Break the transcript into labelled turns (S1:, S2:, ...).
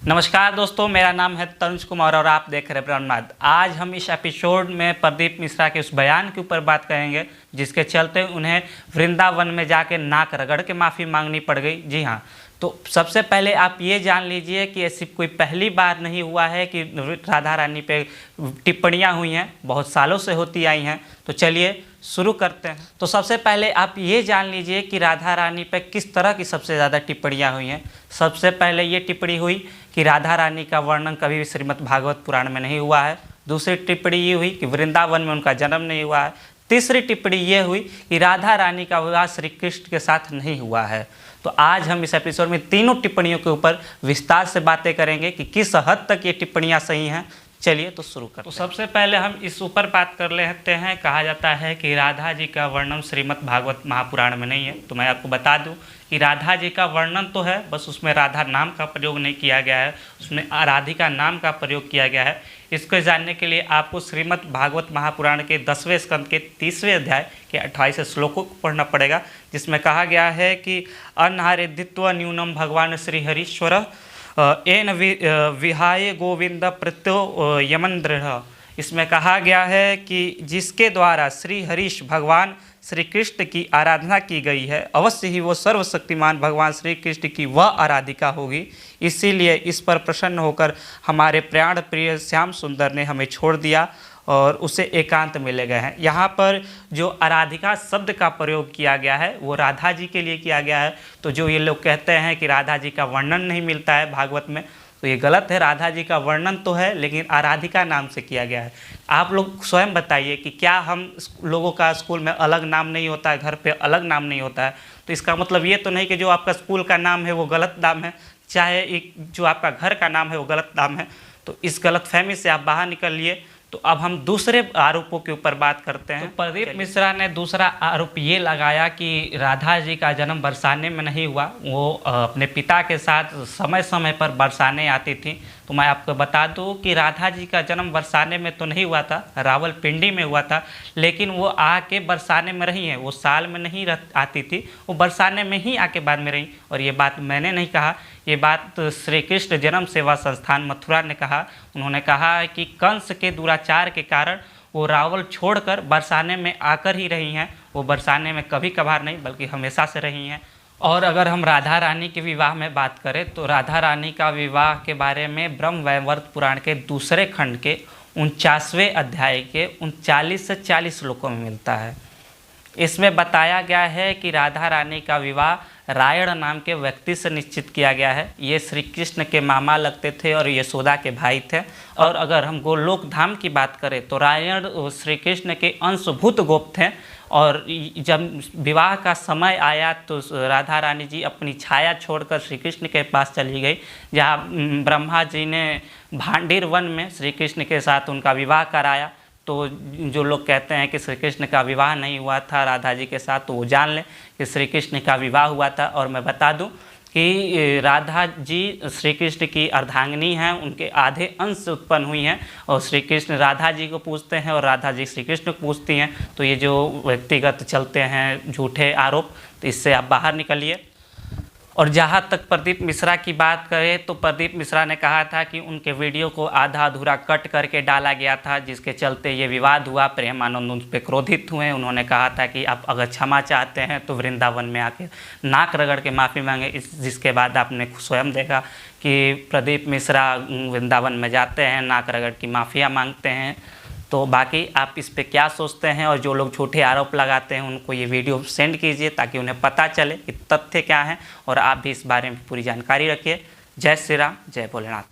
S1: नमस्कार दोस्तों, मेरा नाम है तनुज कुमार और आप देख रहे हैं ब्रह्माद। आज हम इस एपिसोड में प्रदीप मिश्रा के उस बयान के ऊपर बात करेंगे जिसके चलते उन्हें वृंदावन में जाके नाक रगड़ के माफ़ी मांगनी पड़ गई। जी हाँ, तो सबसे पहले आप ये जान लीजिए कि ऐसी कोई पहली बार नहीं हुआ है कि राधा रानी पे टिप्पणियाँ हुई हैं, बहुत सालों से होती आई हैं। तो चलिए शुरू करते हैं। तो सबसे पहले आप ये जान लीजिए कि राधा रानी पे किस तरह की सबसे ज़्यादा टिप्पणियाँ हुई हैं। सबसे पहले ये टिप्पणी हुई कि राधा रानी का वर्णन कभी भी श्रीमद् भागवत पुराण में नहीं हुआ है। दूसरी टिप्पणी ये हुई कि वृंदावन में उनका जन्म नहीं हुआ है। तीसरी टिप्पणी ये हुई कि राधा रानी का विवाह श्री कृष्ण के साथ नहीं हुआ है। तो आज हम इस एपिसोड में तीनों टिप्पणियों के ऊपर विस्तार से बातें करेंगे कि किस हद तक ये टिप्पणियाँ सही हैं। चलिए तो शुरू करते हैं। तो सबसे पहले हम इस ऊपर बात कर लेते हैं। कहा जाता है कि राधा जी का वर्णन श्रीमद् भागवत महापुराण में नहीं है। तो मैं आपको बता दूं कि राधा जी का वर्णन तो है, बस उसमें राधा नाम का प्रयोग नहीं किया गया है, उसमें राधिका नाम का प्रयोग किया गया है। इसको जानने के लिए आपको श्रीमद् भागवत महापुराण के 10वें स्कंद के 30वें अध्याय के 28 श्लोकों को पढ़ना पड़ेगा, जिसमें कहा गया है कि अनारेधित्व न्यूनम भगवान श्रीहरीश्वर एन विहाय गोविंद प्रत्यो यमन दृढ़। इसमें कहा गया है कि जिसके द्वारा श्री हरीश भगवान श्री कृष्ण की आराधना की गई है, अवश्य ही वो सर्वशक्तिमान भगवान श्री कृष्ण की वह आराधिका होगी। इसीलिए इस पर प्रसन्न होकर हमारे प्राण प्रिय श्याम सुंदर ने हमें छोड़ दिया और उसे एकांत में ले गए हैं। यहाँ पर जो आराधिका शब्द का प्रयोग किया गया है वो राधा जी के लिए किया गया है। तो जो ये लोग कहते हैं कि राधा जी का वर्णन नहीं मिलता है भागवत में, तो ये गलत है। राधा जी का वर्णन तो है, लेकिन आराधिका नाम से किया गया है। आप लोग स्वयं बताइए कि क्या हम लोगों का स्कूल में अलग नाम नहीं होता है, घर पे अलग नाम नहीं होता है? तो इसका मतलब ये तो नहीं कि जो आपका स्कूल का नाम है वो गलत नाम है, चाहे एक जो आपका घर का नाम है वो गलत नाम है। तो इस गलतफहमी से आप बाहर निकलिए। तो अब हम दूसरे आरोपों के ऊपर बात करते हैं। तो प्रदीप मिश्रा ने दूसरा आरोप ये लगाया कि राधा जी का जन्म बरसाने में नहीं हुआ, वो अपने पिता के साथ समय समय पर बरसाने आती थी। तो मैं आपको बता दूं कि राधा जी का जन्म बरसाने में तो नहीं हुआ था, रावलपिंडी में हुआ था, लेकिन वो आके बरसाने में रही हैं। वो साल में नहीं आती थी, वो बरसाने में ही आके बाद में रही। और ये बात मैंने नहीं कहा, ये बात श्री कृष्ण जन्म सेवा संस्थान मथुरा ने कहा। उन्होंने कहा कि कंस के दुराचार के कारण वो रावल छोड़कर बरसाने में आकर ही रही हैं। वो बरसाने में कभी कभार नहीं बल्कि हमेशा से रही हैं। और अगर हम राधा रानी के विवाह में बात करें तो राधा रानी का विवाह के बारे में ब्रह्म वैवर्त पुराण के दूसरे खंड के 49वें अध्याय के 39 से 40 श्लोकों में मिलता है। इसमें बताया गया है कि राधा रानी का विवाह रायण नाम के व्यक्ति से निश्चित किया गया है। ये श्री कृष्ण के मामा लगते थे और यशोदा के भाई थे। और अगर हम गोलोक धाम की बात करें तो रायण श्री कृष्ण के अंशभूत गोप थे। और जब विवाह का समय आया तो राधा रानी जी अपनी छाया छोड़कर श्री कृष्ण के पास चली गई, जहाँ ब्रह्मा जी ने भांडीर वन में श्री कृष्ण के साथ उनका विवाह कराया। तो जो लोग कहते हैं कि श्री कृष्ण का विवाह नहीं हुआ था राधा जी के साथ, तो वो जान लें कि श्री कृष्ण का विवाह हुआ था। और मैं बता दूं कि राधा जी श्री कृष्ण की अर्धांगिनी हैं, उनके आधे अंश उत्पन्न हुई हैं। और श्री कृष्ण राधा जी को पूजते हैं और राधा जी श्री कृष्ण को पूजती हैं। तो ये जो व्यक्तिगत चलते हैं झूठे आरोप, तो इससे आप बाहर निकलिए। और जहाँ तक प्रदीप मिश्रा की बात करें तो प्रदीप मिश्रा ने कहा था कि उनके वीडियो को आधा अधूरा कट करके डाला गया था, जिसके चलते ये विवाद हुआ। प्रेमानंद उन पर क्रोधित हुए। उन्होंने कहा था कि आप अगर क्षमा चाहते हैं तो वृंदावन में आके नाक रगड़ के माफ़ी मांगे। जिसके बाद आपने स्वयं देखा कि प्रदीप मिश्रा वृंदावन में जाते हैं, नाक रगड़ की माफ़िया मांगते हैं। तो बाकी आप इस पे क्या सोचते हैं? और जो लोग झूठे आरोप लगाते हैं उनको ये वीडियो सेंड कीजिए ताकि उन्हें पता चले कि तथ्य क्या है, और आप भी इस बारे में पूरी जानकारी रखिए। जय श्री राम, जय भोलेनाथ।